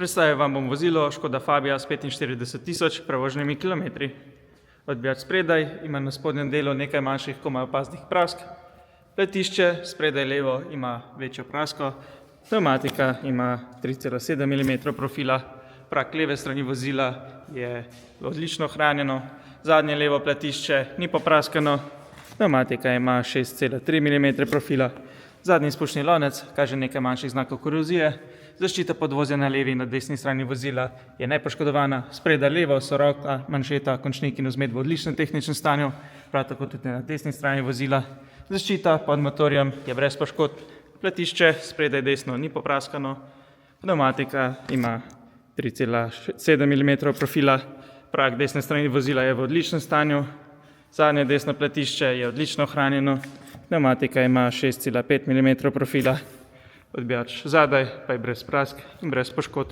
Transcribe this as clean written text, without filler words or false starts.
Predstavil vam bom vozilo Škoda Fabia s 45.000 prevoženimi kilometri. Odbijač spredaj ima na spodnjem delu nekaj manjših komaj opaznih prask. Pletišče spredaj levo ima večjo prasko. Pnevmatika ima 3,7 mm profila. Prak leve strani vozila je odlično hranjeno. Zadnje levo pletišče ni popraskano. Pnevmatika ima 6,3 mm profila. Zadnji izpušni lonec kaže nekaj manjših znakov korozije. Zaščita podvozja na levi in na desni strani vozila je nepoškodovana. Spredaj levo so roka, manšeta, končnik in vzmet v odličnem tehničnem stanju, prav tako tudi na desni strani vozila. Zaščita pod motorjem je brez poškodb. Pletišče spredaj desno ni popraskano. Pnevmatika ima 3,7 mm profila. Prak desne strani vozila je v odličnem stanju. Zadnje desno pletišče je odlično hranjeno. Pnevmatika ima 6,5 mm profila. Odbijač zadaj pa je brez prask in brez poškodb.